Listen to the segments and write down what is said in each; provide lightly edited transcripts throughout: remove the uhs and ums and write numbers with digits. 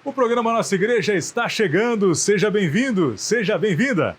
O programa Nossa Igreja está chegando. Seja bem-vindo, seja bem-vinda.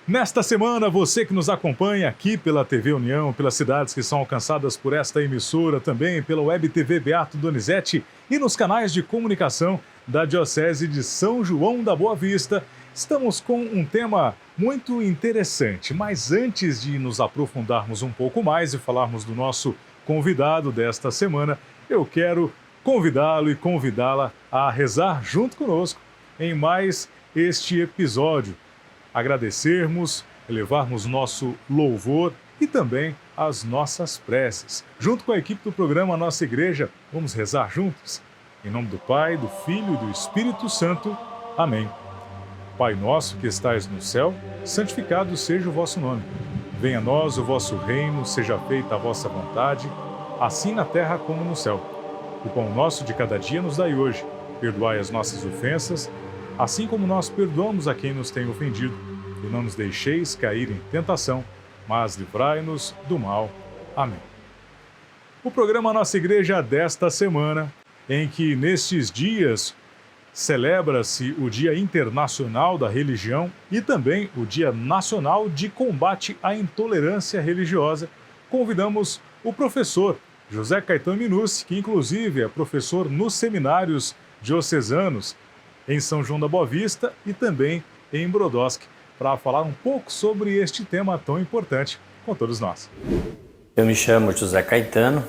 Nesta semana, você que nos acompanha aqui pela TV União, pelas cidades que são alcançadas por esta emissora, também pela Web TV Beato Donizete e nos canais de comunicação da Diocese de São João da Boa Vista, estamos com um tema muito interessante. Mas antes de nos aprofundarmos um pouco mais e falarmos do nosso convidado desta semana, eu quero convidá-lo e convidá-la a rezar junto conosco em mais este episódio. Agradecermos, elevarmos nosso louvor e também as nossas preces. Junto com a equipe do programa Nossa Igreja, vamos rezar juntos? Em nome do Pai, do Filho e do Espírito Santo. Amém. Pai nosso que estais no céu, santificado seja o vosso nome. Venha a nós o vosso reino, seja feita a vossa vontade, assim na terra como no céu. O pão nosso de cada dia nos dai hoje. Perdoai as nossas ofensas, assim como nós perdoamos a quem nos tem ofendido. E não nos deixeis cair em tentação, mas livrai-nos do mal. Amém. O programa Nossa Igreja desta semana, em que nestes dias celebra-se o Dia Internacional da Religião e também o Dia Nacional de Combate à Intolerância Religiosa, convidamos o professor José Caetano Minucci, que inclusive é professor nos seminários diocesanos em São João da Boa Vista e também em Brodowski, para falar um pouco sobre este tema tão importante com todos nós. Eu me chamo José Caetano,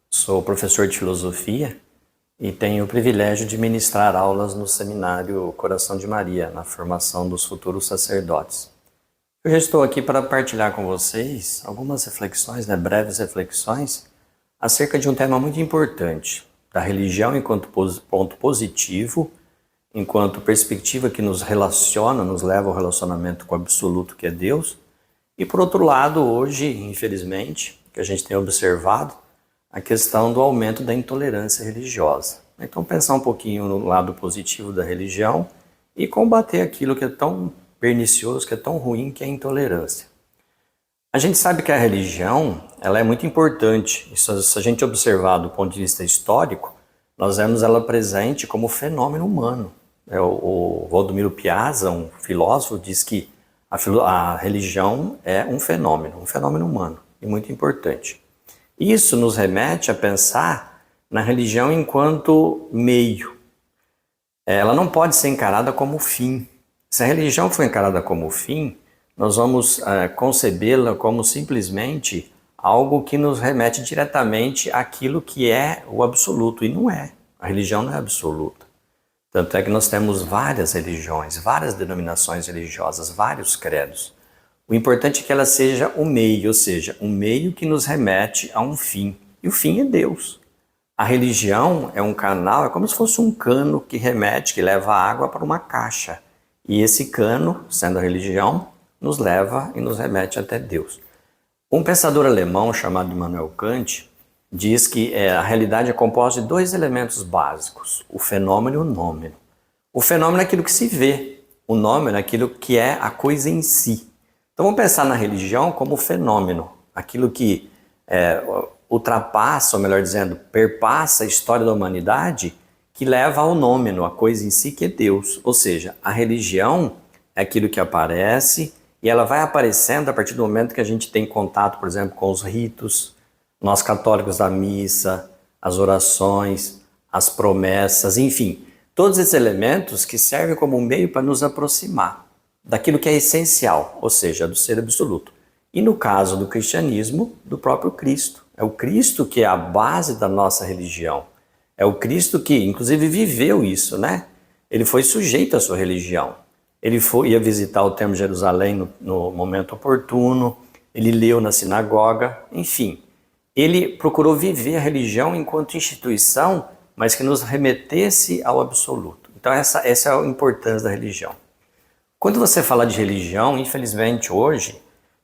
sou professor de filosofia e tenho o privilégio de ministrar aulas no seminário Coração de Maria, na formação dos futuros sacerdotes. Eu já estou aqui para partilhar com vocês algumas reflexões, breves reflexões, acerca de um tema muito importante, da religião enquanto ponto positivo, enquanto perspectiva que nos relaciona, nos leva ao relacionamento com o absoluto que é Deus. E por outro lado, hoje, infelizmente, que a gente tem observado, a questão do aumento da intolerância religiosa. Então pensar um pouquinho no lado positivo da religião e combater aquilo que é tão pernicioso, que é tão ruim, que é a intolerância. A gente sabe que a religião, ela é muito importante. Isso, se a gente observar do ponto de vista histórico, nós vemos ela presente como fenômeno humano. O Valdomiro Piazza, um filósofo, diz que a religião é um fenômeno humano e muito importante. Isso nos remete a pensar na religião enquanto meio. Ela não pode ser encarada como fim. Se a religião for encarada como fim, nós vamos concebê-la como simplesmente algo que nos remete diretamente àquilo que é o absoluto, e não é. A religião não é absoluta. Tanto é que nós temos várias religiões, várias denominações religiosas, vários credos. O importante é que ela seja o meio, ou seja, um meio que nos remete a um fim. E o fim é Deus. A religião é um canal, é como se fosse um cano que remete, que leva a água para uma caixa. E esse cano, sendo a religião, nos leva e nos remete até Deus. Um pensador alemão chamado Immanuel Kant diz que a realidade é composta de dois elementos básicos, o fenômeno e o nômeno. O fenômeno é aquilo que se vê, o nômeno é aquilo que é a coisa em si. Então vamos pensar na religião como fenômeno, aquilo que ultrapassa, ou melhor dizendo, perpassa a história da humanidade, que leva ao nômeno, a coisa em si que é Deus. Ou seja, a religião é aquilo que aparece e ela vai aparecendo a partir do momento que a gente tem contato, por exemplo, com os ritos, nós católicos da missa, as orações, as promessas, enfim, todos esses elementos que servem como um meio para nos aproximar daquilo que é essencial, ou seja, do ser absoluto. E no caso do cristianismo, do próprio Cristo. É o Cristo que é a base da nossa religião. É o Cristo que, inclusive, viveu isso, né? Ele foi sujeito à sua religião. Ele ia visitar o Templo de Jerusalém no momento oportuno, ele leu na sinagoga, enfim. Ele procurou viver a religião enquanto instituição, mas que nos remetesse ao absoluto. Então essa é a importância da religião. Quando você fala de religião, infelizmente hoje,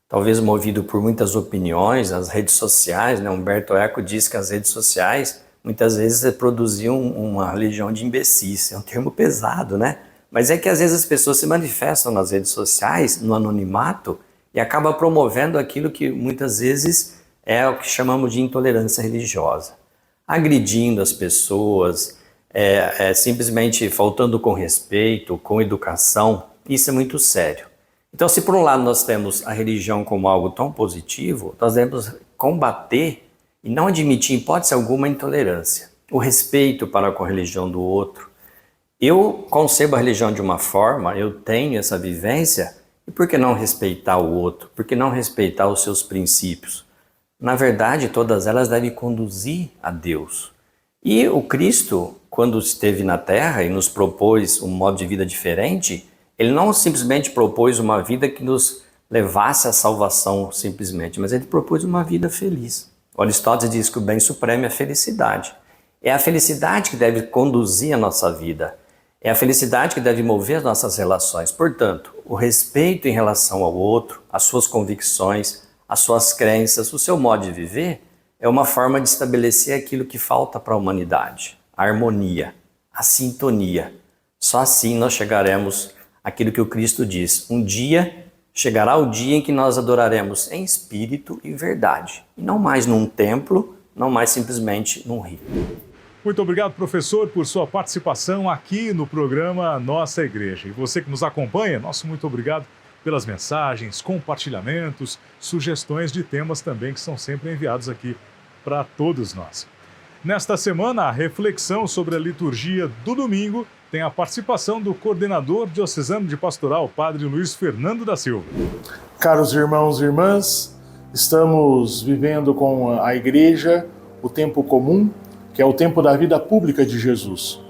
talvez movido por muitas opiniões, as redes sociais, né? Humberto Eco diz que as redes sociais muitas vezes produziam uma religião de imbecis. É um termo pesado, né? Mas é que às vezes as pessoas se manifestam nas redes sociais, no anonimato, e acabam promovendo aquilo que muitas vezes é o que chamamos de intolerância religiosa. Agredindo as pessoas, simplesmente faltando com respeito, com educação. Isso é muito sério. Então, se por um lado nós temos a religião como algo tão positivo, nós devemos combater e não admitir em hipótese alguma a intolerância. O respeito para com a religião do outro. Eu concebo a religião de uma forma, eu tenho essa vivência, e por que não respeitar o outro? Por que não respeitar os seus princípios? Na verdade, todas elas devem conduzir a Deus. E o Cristo, quando esteve na Terra e nos propôs um modo de vida diferente, ele não simplesmente propôs uma vida que nos levasse à salvação simplesmente, mas ele propôs uma vida feliz. O Aristóteles diz que o bem supremo é a felicidade. É a felicidade que deve conduzir a nossa vida. É a felicidade que deve mover as nossas relações. Portanto, o respeito em relação ao outro, as suas convicções, as suas crenças, o seu modo de viver, é uma forma de estabelecer aquilo que falta para a humanidade. A harmonia, a sintonia. Só assim nós chegaremos àquilo que o Cristo diz. Um dia chegará o dia em que nós adoraremos em espírito e verdade. E não mais num templo, não mais simplesmente num rito. Muito obrigado, professor, por sua participação aqui no programa Nossa Igreja. E você que nos acompanha, nosso muito obrigado pelas mensagens, compartilhamentos, sugestões de temas também que são sempre enviados aqui para todos nós. Nesta semana, a reflexão sobre a liturgia do domingo tem a participação do coordenador diocesano de pastoral, Padre Luiz Fernando da Silva. Caros irmãos e irmãs, estamos vivendo com a Igreja o tempo comum, que é o tempo da vida pública de Jesus.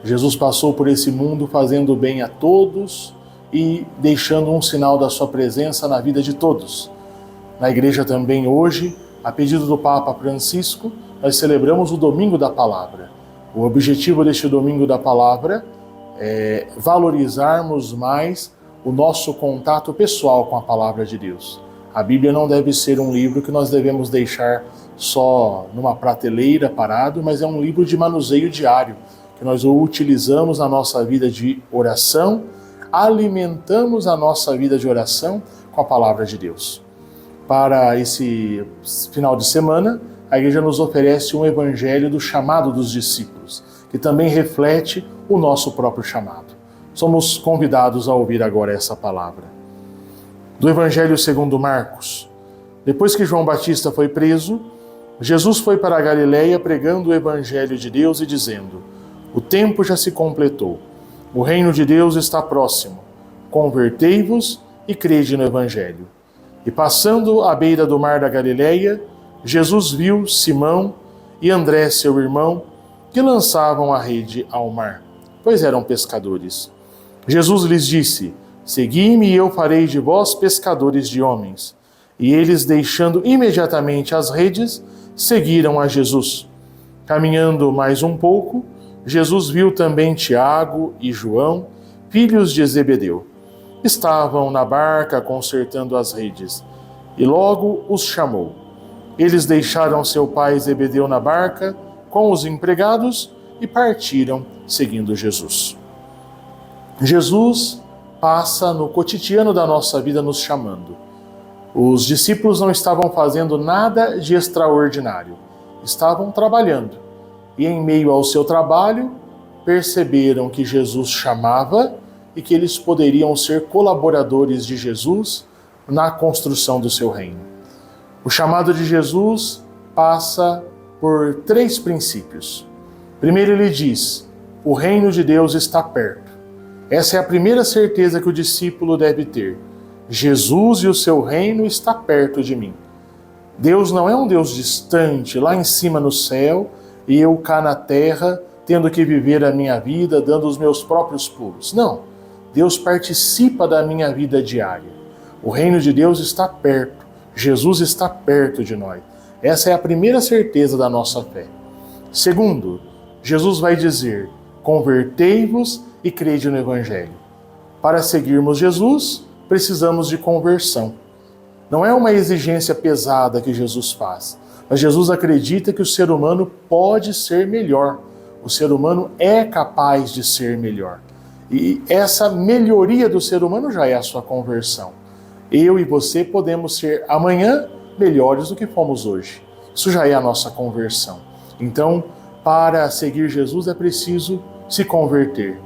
Jesus passou por esse mundo fazendo bem a todos e deixando um sinal da sua presença na vida de todos. Na Igreja também hoje, a pedido do Papa Francisco, nós celebramos o Domingo da Palavra. O objetivo deste Domingo da Palavra é valorizarmos mais o nosso contato pessoal com a Palavra de Deus. A Bíblia não deve ser um livro que nós devemos deixar só numa prateleira parado, mas é um livro de manuseio diário, que nós o utilizamos na nossa vida de oração, alimentamos a nossa vida de oração com a Palavra de Deus. Para esse final de semana, a Igreja nos oferece um evangelho do chamado dos discípulos, que também reflete o nosso próprio chamado. Somos convidados a ouvir agora essa palavra. Do Evangelho segundo Marcos. Depois que João Batista foi preso, Jesus foi para a Galileia pregando o Evangelho de Deus e dizendo: o tempo já se completou, o reino de Deus está próximo, convertei-vos e crede no Evangelho. E passando à beira do mar da Galileia, Jesus viu Simão e André, seu irmão, que lançavam a rede ao mar, pois eram pescadores. Jesus lhes disse: segui-me e eu farei de vós pescadores de homens. E eles, deixando imediatamente as redes, seguiram a Jesus. Caminhando mais um pouco, Jesus viu também Tiago e João, filhos de Zebedeu. Estavam na barca consertando as redes, e logo os chamou. Eles deixaram seu pai Zebedeu na barca com os empregados e partiram seguindo Jesus. Jesus passa no cotidiano da nossa vida nos chamando. Os discípulos não estavam fazendo nada de extraordinário, estavam trabalhando. E em meio ao seu trabalho, perceberam que Jesus chamava e que eles poderiam ser colaboradores de Jesus na construção do seu reino. O chamado de Jesus passa por 3 princípios. Primeiro, ele diz: o reino de Deus está perto. Essa é a primeira certeza que o discípulo deve ter. Jesus e o seu reino está perto de mim. Deus não é um Deus distante, lá em cima no céu, e eu cá na terra, tendo que viver a minha vida, dando os meus próprios pulos. Não. Deus participa da minha vida diária. O reino de Deus está perto. Jesus está perto de nós. Essa é a primeira certeza da nossa fé. Segundo, Jesus vai dizer: convertei-vos e crede no Evangelho. Para seguirmos Jesus, precisamos de conversão. Não é uma exigência pesada que Jesus faz, mas Jesus acredita que o ser humano pode ser melhor. O ser humano é capaz de ser melhor. E essa melhoria do ser humano já é a sua conversão. Eu e você podemos ser amanhã melhores do que fomos hoje. Isso já é a nossa conversão. Então, para seguir Jesus é preciso se converter.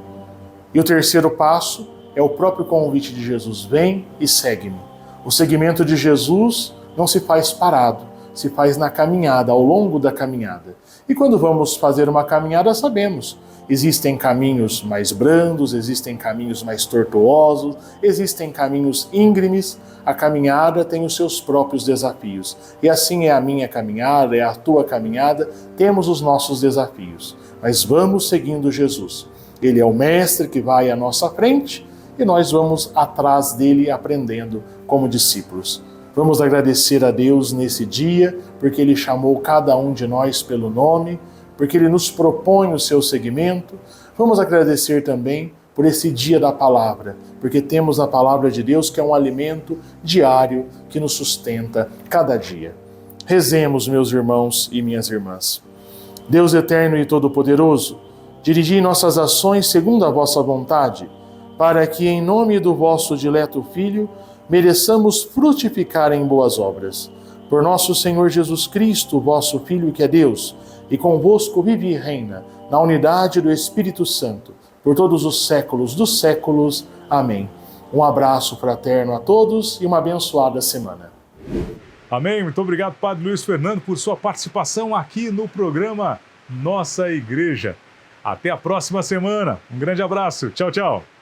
E o terceiro passo é o próprio convite de Jesus: vem e segue-me. O seguimento de Jesus não se faz parado, se faz na caminhada, ao longo da caminhada. E quando vamos fazer uma caminhada, sabemos, existem caminhos mais brandos, existem caminhos mais tortuosos, existem caminhos íngremes. A caminhada tem os seus próprios desafios. E assim é a minha caminhada, é a tua caminhada, temos os nossos desafios. Mas vamos seguindo Jesus. Ele é o mestre que vai à nossa frente e nós vamos atrás dele aprendendo como discípulos. Vamos agradecer a Deus nesse dia, porque Ele chamou cada um de nós pelo nome, porque Ele nos propõe o seu seguimento. Vamos agradecer também por esse dia da palavra, porque temos a palavra de Deus, que é um alimento diário que nos sustenta cada dia. Rezemos, meus irmãos e minhas irmãs. Deus eterno e todo-poderoso, dirigi nossas ações segundo a vossa vontade, para que, em nome do vosso dileto Filho, mereçamos frutificar em boas obras. Por nosso Senhor Jesus Cristo, vosso Filho, que é Deus, e convosco vive e reina, na unidade do Espírito Santo, por todos os séculos dos séculos. Amém. Um abraço fraterno a todos e uma abençoada semana. Amém. Muito obrigado, Padre Luiz Fernando, por sua participação aqui no programa Nossa Igreja. Até a próxima semana. Um grande abraço. Tchau, tchau.